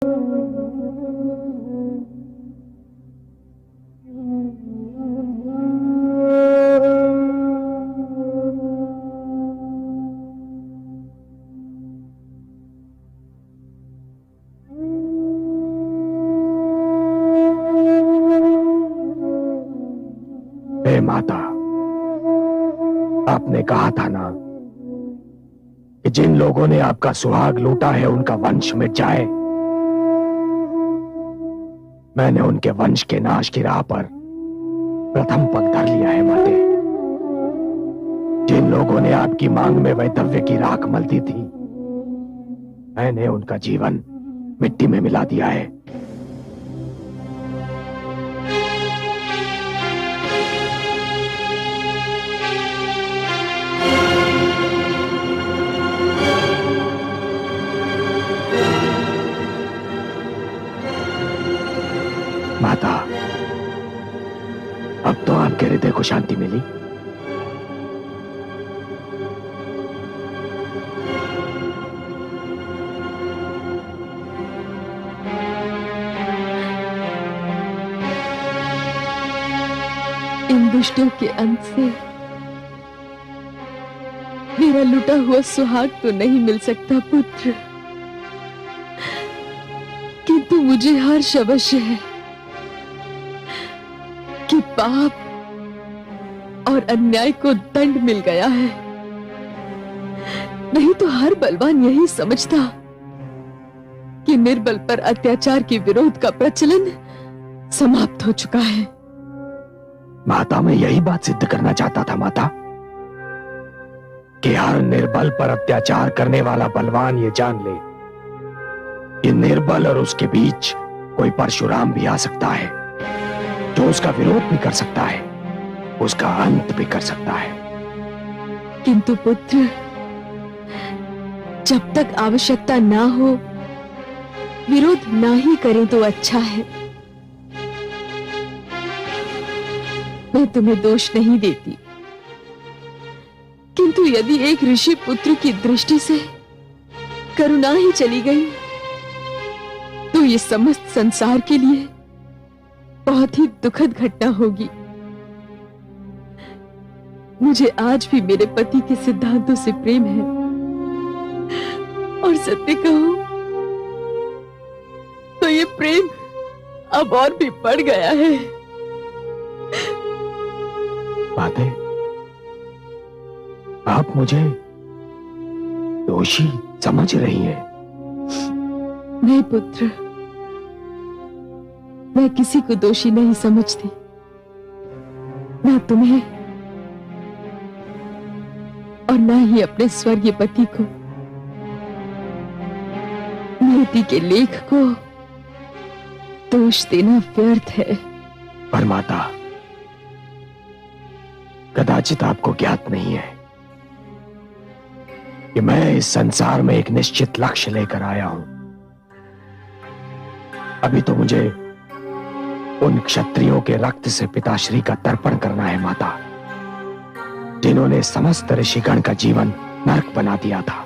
हे माता, आपने कहा था ना कि जिन लोगों ने आपका सुहाग लूटा है उनका वंश मिट जाए। मैंने उनके वंश के नाश की राह पर प्रथम पग धर लिया है माते। जिन लोगों ने आपकी मांग में वैधव्य की राख मल दी थी, मैंने उनका जीवन मिट्टी में मिला दिया है। माता, अब तो आपके हृदय को शांति मिली। इन दुष्टों के अंत से मेरा लुटा हुआ सुहाग तो नहीं मिल सकता पुत्र, किंतु मुझे हर्ष अवश्य है कि पाप और अन्याय को दंड मिल गया है। नहीं तो हर बलवान यही समझता कि निर्बल पर अत्याचार के विरोध का प्रचलन समाप्त हो चुका है। माता, मैं यही बात सिद्ध करना चाहता था माता, कि हर निर्बल पर अत्याचार करने वाला बलवान ये जान ले कि निर्बल और उसके बीच कोई परशुराम भी आ सकता है, जो उसका विरोध भी कर सकता है, उसका अंत भी कर सकता है। किंतु पुत्र, जब तक आवश्यकता ना हो विरोध ना ही करें तो अच्छा है। मैं तुम्हें दोष नहीं देती, किंतु यदि एक ऋषि पुत्र की दृष्टि से करुणा ही चली गई तो ये समस्त संसार के लिए बहुत ही दुखद घटना होगी। मुझे आज भी मेरे पति के सिद्धांतों से प्रेम है, और सत्य कहूं तो ये प्रेम अब और भी बढ़ गया है। बातें, आप मुझे दोषी समझ रही हैं? नहीं पुत्र, मैं किसी को दोषी नहीं समझती, ना तुम्हें और ना ही अपने स्वर्गीय पति को। नियति के लेख को दोष देना व्यर्थ है। पर माता, कदाचित आपको ज्ञात नहीं है कि मैं इस संसार में एक निश्चित लक्ष्य लेकर आया हूं। अभी तो मुझे उन क्षत्रियों के रक्त से पिताश्री का तर्पण करना है माता, जिन्होंने समस्त ऋषिगण का जीवन नरक बना दिया था,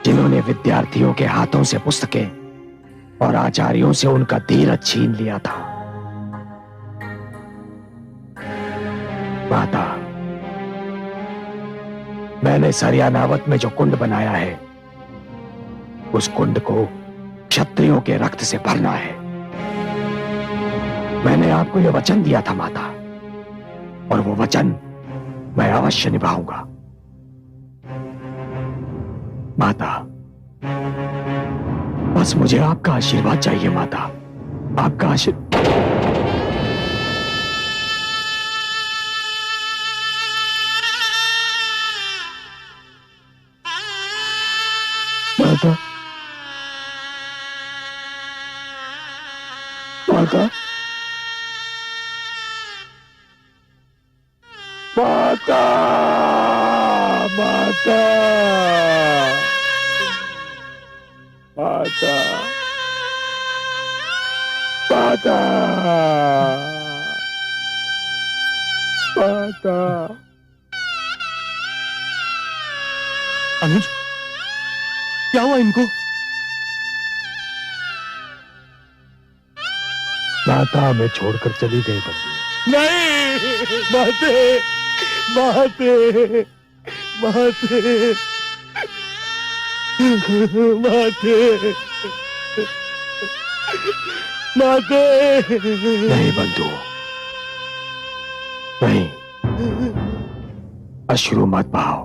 जिन्होंने विद्यार्थियों के हाथों से पुस्तकें और आचार्यों से उनका धीरज छीन लिया था। माता, मैंने सरियानावत में जो कुंड बनाया है, उस कुंड को क्षत्रियों के रक्त से भरना है। मैंने आपको यह वचन दिया था माता, और वो वचन मैं अवश्य निभाऊंगा। माता, बस मुझे आपका आशीर्वाद चाहिए माता, आपका आशीर्वाद। माता, माता, माता, माता, माता, माता, माता। अनुज, क्या हुआ इनको? माता हमें छोड़कर चली गई बंधु। नहीं, माते, माते, माते, माते, माते। नहीं बंधु, नहीं, अश्रु मत बहाओ।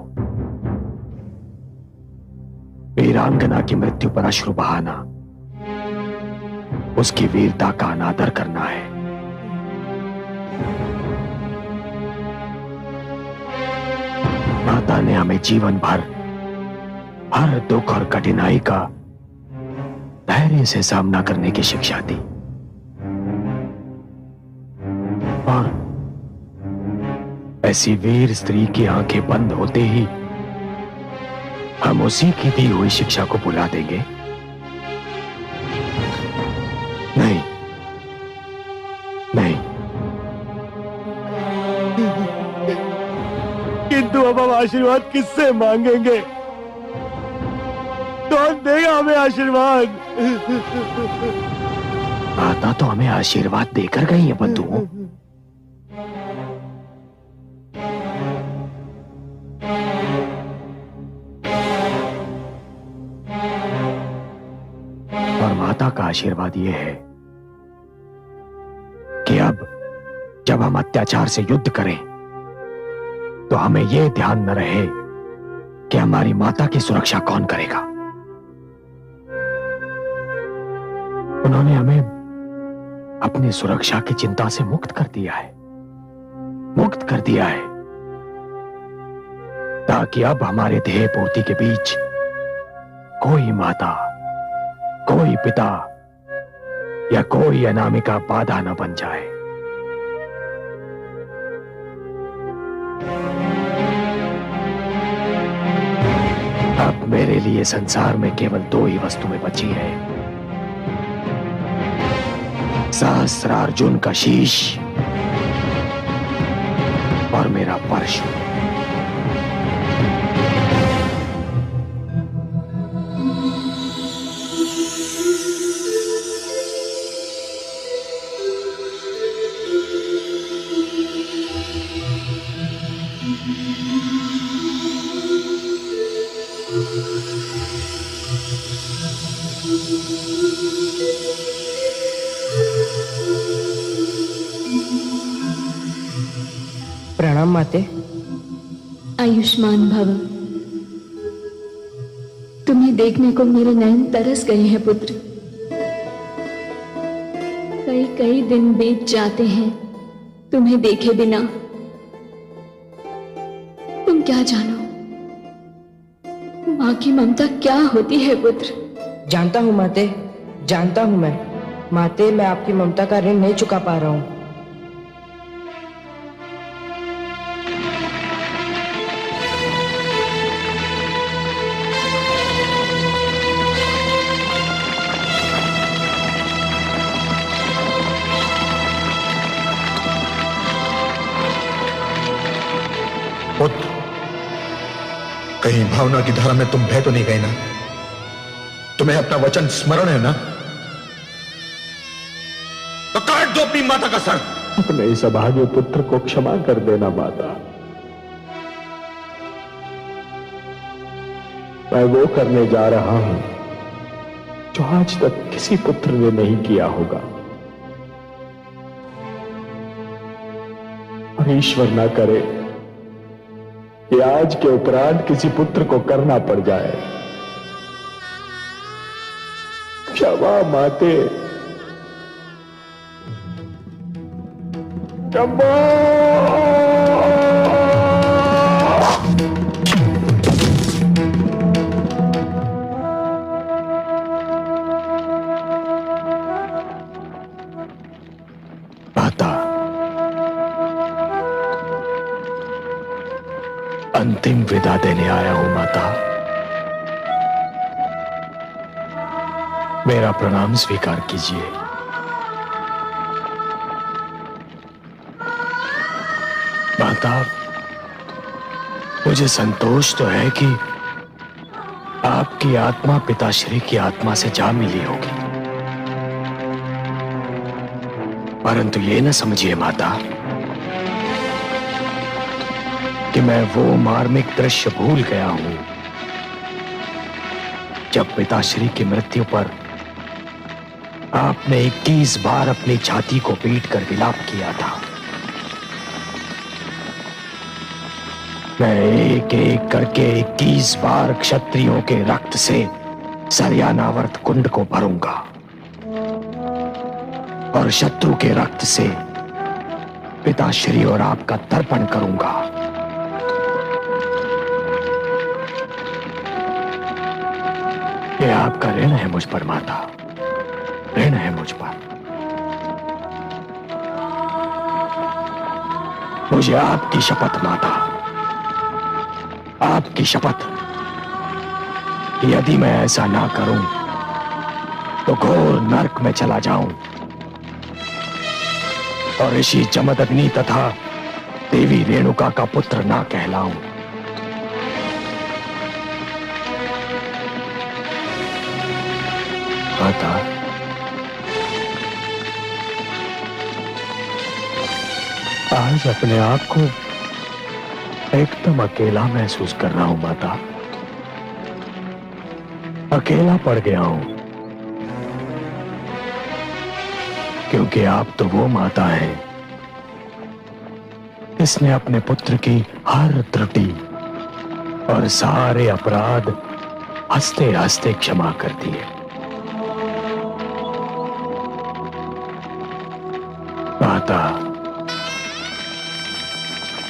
वीरांगना की मृत्यु पर अश्रु बहाना उसकी वीरता का अनादर करना है। माता ने हमें जीवन भर हर दुख और कठिनाई का धैर्य से सामना करने की शिक्षा दी, और ऐसी वीर स्त्री की आंखें बंद होते ही हम उसी की दी हुई शिक्षा को भुला देंगे? नहीं, नहीं। किंतु अब हम आशीर्वाद किससे मांगेंगे? कौन देगा हमें आशीर्वाद? माता तो हमें आशीर्वाद देकर गई है बंधु। और माता का आशीर्वाद यह है कि अब जब हम अत्याचार से युद्ध करें तो हमें यह ध्यान न रहे कि हमारी माता की सुरक्षा कौन करेगा। उन्होंने हमें अपनी सुरक्षा की चिंता से मुक्त कर दिया है, मुक्त कर दिया है, ताकि अब हमारे ध्येय पूर्ति के बीच कोई माता, कोई पिता या कोई अनामिका बाधा न बन जाए। अब मेरे लिए संसार में केवल दो ही वस्तुएं बची है, सहस्रार्जुन का शीश और मेरा परशु। प्रणाम माते। आयुष्मान भव। तुम्हें देखने को मेरे नयन तरस गए हैं पुत्र। कई कई दिन बीत जाते हैं तुम्हें देखे बिना। तुम क्या जानो माँ की ममता क्या होती है पुत्र। जानता हूँ माते, जानता हूँ मैं। माते, मैं आपकी ममता का ऋण नहीं चुका पा रहा हूँ। पुत्र, कहीं भावना की धारा में तुम बह तो नहीं गए ना? तुम्हें अपना वचन स्मरण है ना? तो काट दो अपनी माता का सर। अपने इस अभागे पुत्र को क्षमा कर देना माता। मैं वो करने जा रहा हूं जो आज तक किसी पुत्र ने नहीं किया होगा, और ईश्वर ना करे कि आज के उपरांत किसी पुत्र को करना पड़ जाए। क्षमा माते, क्षमा। माता, अंतिम विदा देने आया हूं माता। मेरा प्रणाम स्वीकार कीजिए। माता, मुझे संतोष तो है कि आपकी आत्मा पिताश्री की आत्मा से जा मिली होगी, परंतु ये न समझिए माता कि मैं वो मार्मिक दृश्य भूल गया हूं जब पिताश्री की मृत्यु पर आपने 21 बार अपनी छाती को पीटकर विलाप किया था। मैं एक एक करके 21 बार क्षत्रियों के रक्त से सरयानावर्त कुंड को भरूंगा और शत्रु के रक्त से पिताश्री और आपका तर्पण करूंगा। ये आपका ऋण है मुझ पर माता, ऋण है मुझ पर। मुझे आपकी शपथ माता, आपकी शपथ, यदि मैं ऐसा ना करूं तो घोर नरक में चला जाऊं और ऋषि जमदग्नि तथा देवी रेणुका का पुत्र ना कहलाऊं। माता, आज अपने आप को एकदम अकेला महसूस कर रहा हूं माता, अकेला पड़ गया हूं, क्योंकि आप तो वो माता हैं जिसने अपने पुत्र की हर त्रुटि और सारे अपराध हंसते हंसते क्षमा कर दिए। माता,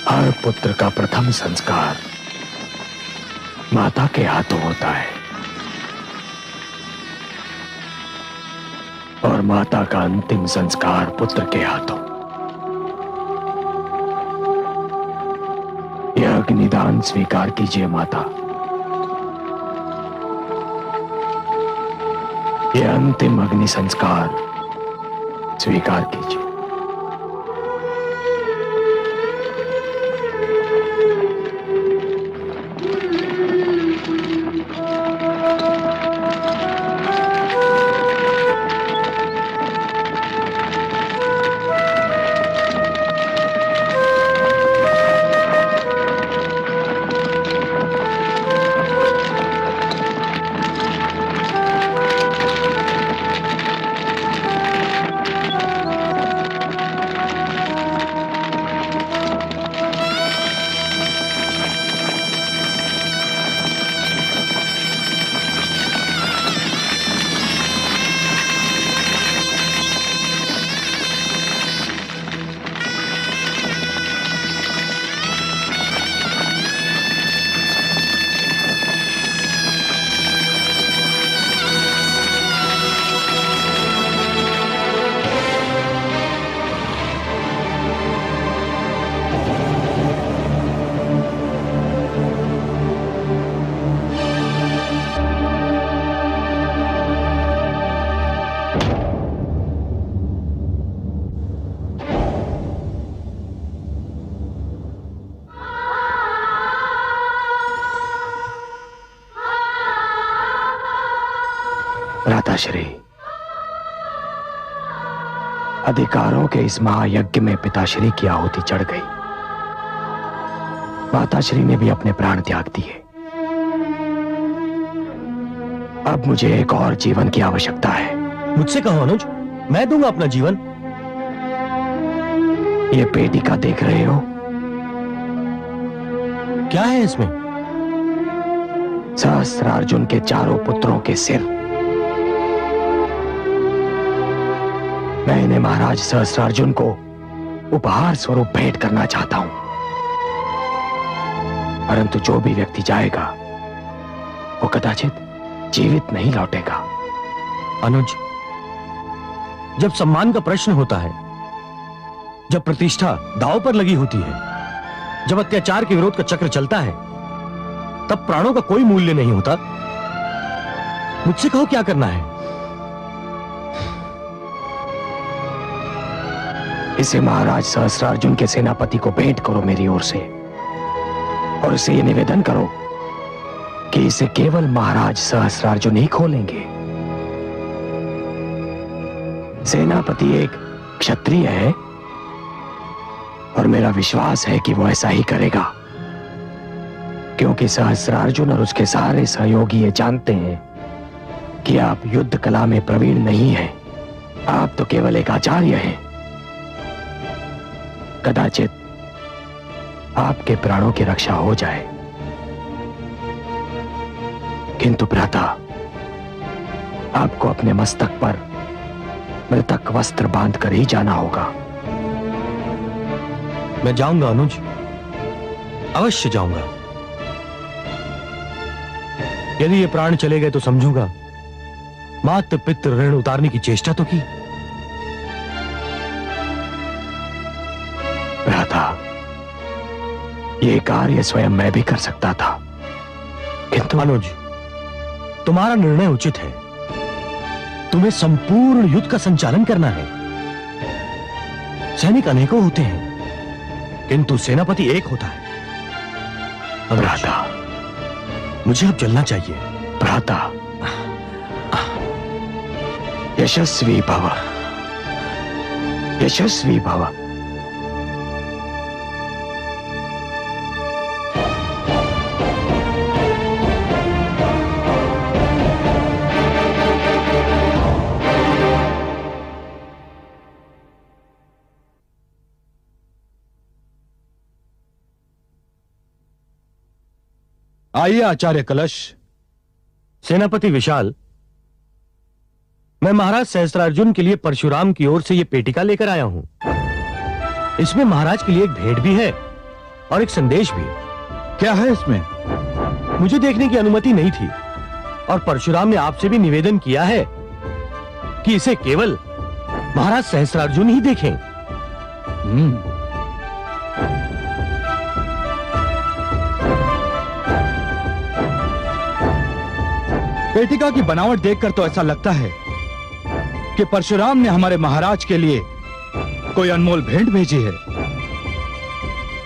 हर पुत्र का प्रथम संस्कार माता के हाथों होता है और माता का अंतिम संस्कार पुत्र के हाथों। यह अग्निदान स्वीकार कीजिए माता, यह अंतिम अग्नि संस्कार स्वीकार कीजिए। राधाश्री, अधिकारों के इस महायज्ञ में पिताश्री की आहुति चढ़ गई। माताश्री ने भी अपने प्राण त्याग दिए। अब मुझे एक और जीवन की आवश्यकता है। मुझसे कहो अनुज, मैं दूंगा अपना जीवन। ये पेटिका देख रहे हो? क्या है इसमें? सहस्त्रार्जुन के चारों पुत्रों के सिर। मैं इन्हें महाराज सहस्त्रार्जुन को उपहार स्वरूप भेंट करना चाहता हूं, परंतु जो भी व्यक्ति जाएगा वो कदाचित जीवित नहीं लौटेगा। अनुज, जब सम्मान का प्रश्न होता है, जब प्रतिष्ठा दांव पर लगी होती है, जब अत्याचार के विरोध का चक्र चलता है, तब प्राणों का कोई मूल्य नहीं होता। मुझसे कहो क्या करना है। इसे महाराज सहस्त्रार्जुन के सेनापति को भेंट करो मेरी ओर से, और इसे ये निवेदन करो कि इसे केवल महाराज सहस्त्रार्जुन ही खोलेंगे। सेनापति एक क्षत्रिय है और मेरा विश्वास है कि वो ऐसा ही करेगा, क्योंकि सहस्त्रार्जुन और उसके सारे सहयोगी ये जानते हैं कि आप युद्ध कला में प्रवीण नहीं हैं। आप तो केवल एक आचार्य हैं। कदाचित आपके प्राणों की रक्षा हो जाए, किंतु भ्राता, आपको अपने मस्तक पर मृतक वस्त्र बांधकर ही जाना होगा। मैं जाऊंगा अनुज, अवश्य जाऊंगा। यदि ये प्राण चले गए तो समझूंगा मातृ पितृ ऋण उतारने की चेष्टा तो की। भ्राता, ये कार्य स्वयं मैं भी कर सकता था, किंतु अनुज, तुम्हारा निर्णय उचित है। तुम्हें संपूर्ण युद्ध का संचालन करना है। सैनिक अनेकों होते हैं, किंतु सेनापति एक होता है। भ्राता, मुझे अब चलना चाहिए। भ्राता, यशस्वी भव, यशस्वी भव। आइए आचार्य कलश। सेनापति विशाल, मैं महाराज सहस्त्रार्जुन के लिए परशुराम की ओर से यह पेटिका लेकर आया हूं। इसमें महाराज के लिए एक भेंट भी है और एक संदेश भी। क्या है इसमें? मुझे देखने की अनुमति नहीं थी और परशुराम ने आपसे भी निवेदन किया है कि इसे केवल महाराज सहस्त्रार्जुन ही देखें। पेटिका की बनावट देखकर तो ऐसा लगता है कि परशुराम ने हमारे महाराज के लिए कोई अनमोल भेंट भेजी है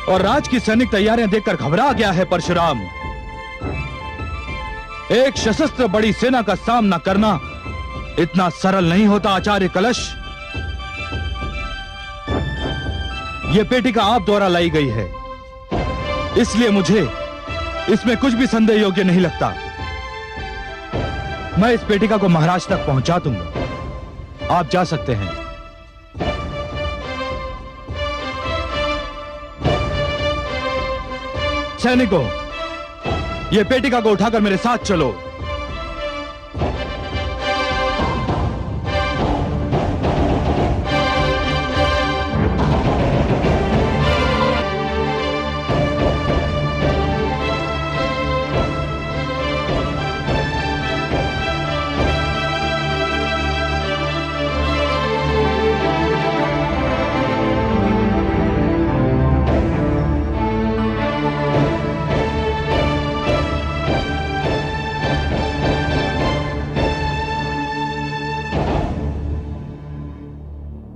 और राज की सैनिक तैयारियां देखकर घबरा गया है परशुराम। एक सशस्त्र बड़ी सेना का सामना करना इतना सरल नहीं होता आचार्य कलश। यह पेटिका आप द्वारा लाई गई है, इसलिए मुझे इसमें कुछ भी संदेह योग्य नहीं लगता। मैं इस पेटिका को महाराज तक पहुंचा दूंगा। आप जा सकते हैं। सैनिकों, यह पेटिका को उठाकर मेरे साथ चलो।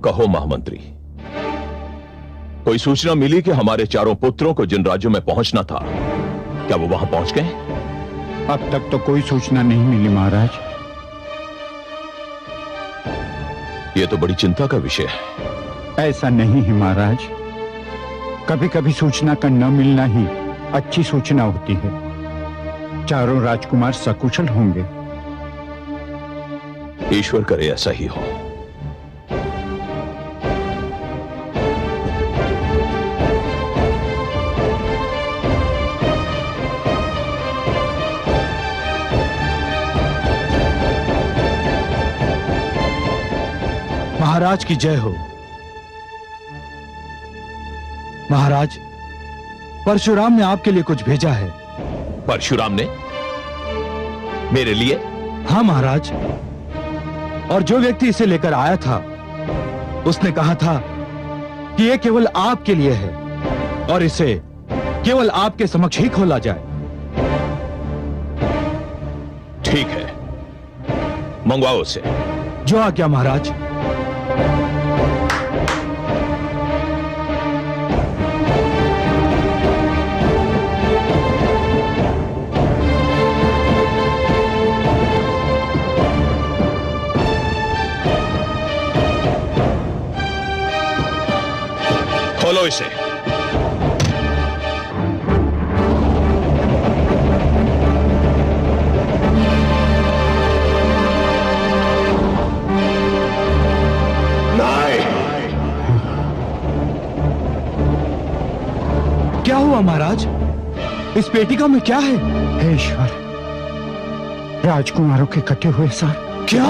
कहो महामंत्री, कोई सूचना मिली कि हमारे चारों पुत्रों को जिन राज्यों में पहुंचना था, क्या वो वहां पहुंच गए? अब तक तो कोई सूचना नहीं मिली महाराज। यह तो बड़ी चिंता का विषय है। ऐसा नहीं है महाराज, कभी कभी सूचना का न मिलना ही अच्छी सूचना होती है। चारों राजकुमार सकुशल होंगे। ईश्वर करे ऐसा ही हो। महाराज की जय हो। महाराज, परशुराम ने आपके लिए कुछ भेजा है। परशुराम ने? मेरे लिए? हाँ महाराज, और जो व्यक्ति इसे लेकर आया था उसने कहा था कि यह केवल आपके लिए है और इसे केवल आपके समक्ष ही खोला जाए। ठीक है, मंगवाओ उसे। जो आज्ञा महाराज। मारो इसे। क्या हुआ महाराज? इस पेटिका में क्या है? हे ईश्वर, राजकुमारों के कटे हुए सर। क्या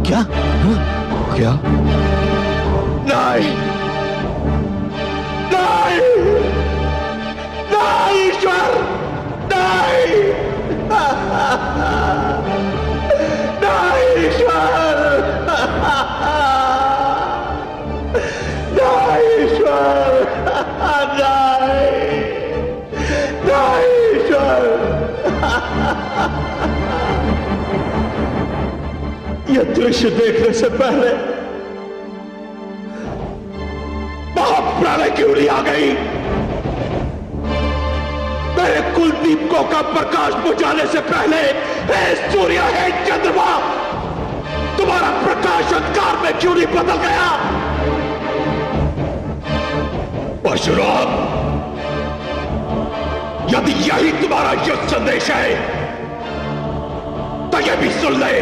क्या क्या? नहीं, नहीं, नहीं ईश्वर, नहीं, नहीं ईश्वर, नहीं ईश्वर, नहीं ईश्वर। यह दृश्य देखने से पहले महाप्रलय क्यों नहीं आ गई? मेरे कुलदीपकों का प्रकाश बुझाने से पहले हे सूर्य, हे चंद्रमा, तुम्हारा प्रकाश अंधकार में क्यों नहीं बदल गया? परशुराम, यदि यही तुम्हारा युद्ध संदेश है तो यह भी सुन ले।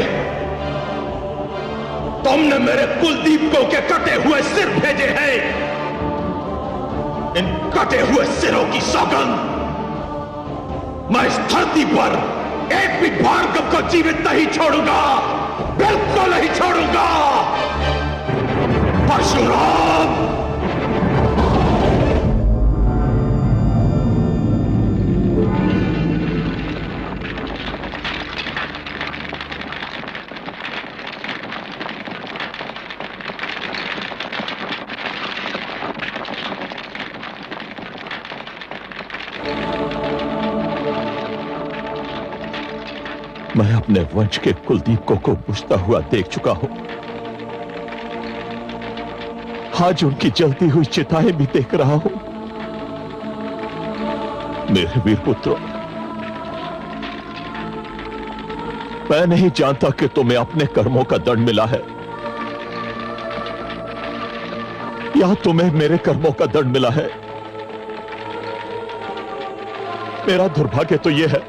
तुमने मेरे कुलदीपकों के कटे हुए सिर भेजे हैं। इन कटे हुए सिरों की सौगंध, मैं इस धरती पर एक भी भार्गव को जीवित नहीं छोड़ूंगा, बिल्कुल नहीं छोड़ूंगा। परशुराम, मैं अपने वंश के कुलदीपकों को बुझता हुआ देख चुका हूं। आज उनकी जलती हुई चिताएं भी देख रहा हूं। मेरे वीर पुत्रों, मैं नहीं जानता कि तुम्हें अपने कर्मों का दंड मिला है या तुम्हें मेरे कर्मों का दंड मिला है। मेरा दुर्भाग्य तो यह है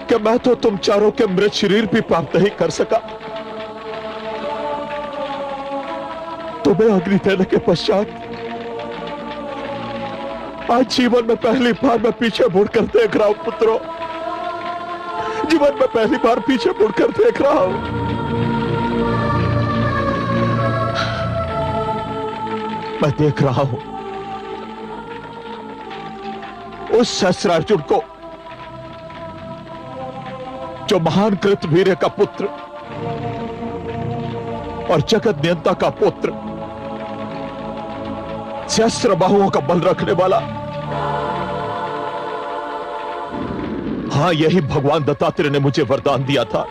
कि मैं तो तुम चारों के मृत शरीर भी प्राप्त नहीं कर सका। तुम्हें अग्नि देने के पश्चात आज जीवन में पहली बार मैं पीछे मुड़कर देख रहा हूं पुत्रों। जीवन में पहली बार पीछे मुड़कर देख रहा हूं। मैं देख रहा हूं उस सहस्रार्जुन को जो महान कृतवीर्य का पुत्र और जगत नियंता का पुत्र, सहस्त्र बाहुओं का बल रखने वाला। हां, यही भगवान दत्तात्रेय ने मुझे वरदान दिया था।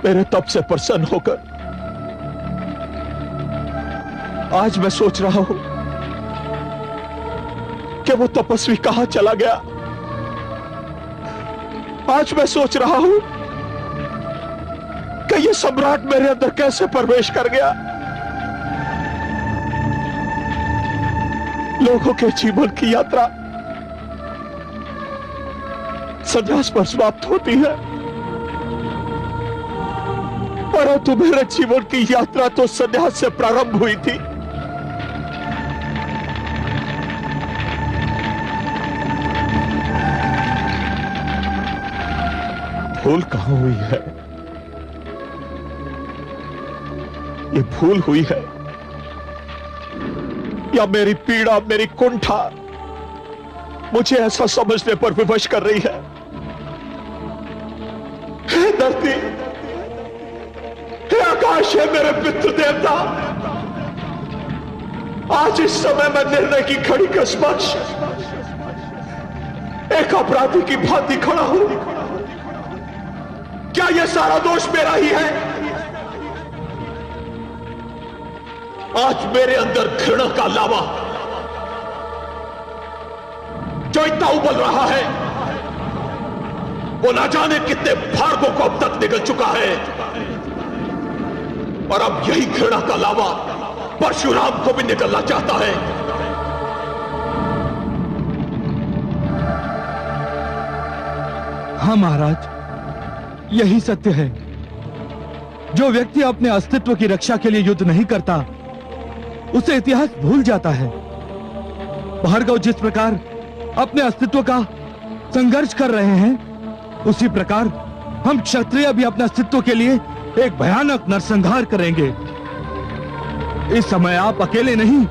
मेरे तप से प्रसन्न होकर आज मैं सोच रहा हूं कि वो तपस्वी कहां चला गया। आज मैं सोच रहा हूं कि ये सम्राट मेरे अंदर कैसे प्रवेश कर गया। लोगों के जीवन की यात्रा संन्यास पर समाप्त होती है, परंतु मेरे जीवन की यात्रा तो संन्यास से प्रारंभ हुई थी। भूल कहां हुई है? ये भूल हुई है या मेरी पीड़ा, मेरी कुंठा मुझे ऐसा समझने पर विवश कर रही है? हे धरती, हे आकाश, है मेरे पितृ देवता, आज इस समय मैं निर्णय की घड़ी के समक्ष एक अपराधी की भांति खड़ा हूं। क्या यह सारा दोष मेरा ही है? आज मेरे अंदर घृणा का लावा जो इतना उबल रहा है, वो ना जाने कितने भार्गवों को अब तक निगल चुका है। और अब यही घृणा का लावा परशुराम को भी निकलना चाहता है। हाँ महाराज, यही सत्य है। जो व्यक्ति अपने अस्तित्व की रक्षा के लिए युद्ध नहीं करता, उसे इतिहास भूल जाता है। भार्गव जिस प्रकार अपने अस्तित्व का संघर्ष कर रहे हैं, उसी प्रकार हम क्षत्रिय भी अपने अस्तित्व के लिए एक भयानक नरसंहार करेंगे। इस समय आप अकेले नहीं,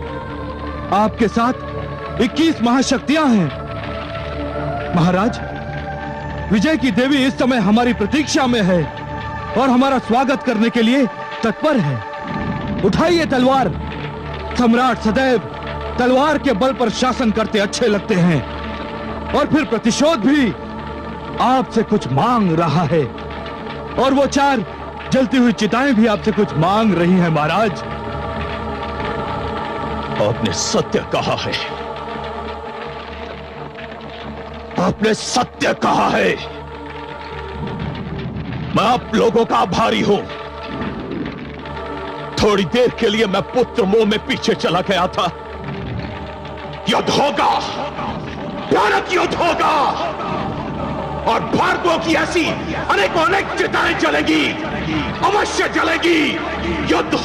आपके साथ 21 महाशक्तियां हैं। महाराज, विजय की देवी इस समय हमारी प्रतीक्षा में है और हमारा स्वागत करने के लिए तत्पर है। उठाइए तलवार। सम्राट सदैव तलवार के बल पर शासन करते अच्छे लगते हैं, और फिर प्रतिशोध भी आपसे कुछ मांग रहा है, और वो 4 जलती हुई चिताएं भी आपसे कुछ मांग रही हैं। महाराज, आपने सत्य कहा है, आपने सत्य कहा है। मैं आप लोगों का आभारी हूं। थोड़ी देर के लिए मैं पुत्र मोह में पीछे चला गया था। युद्ध होगा, भयानक युद्ध होगा, और भारतों की ऐसी अनेकों अनेक चिताएं जलेगी, अवश्य जलेगी। युद्ध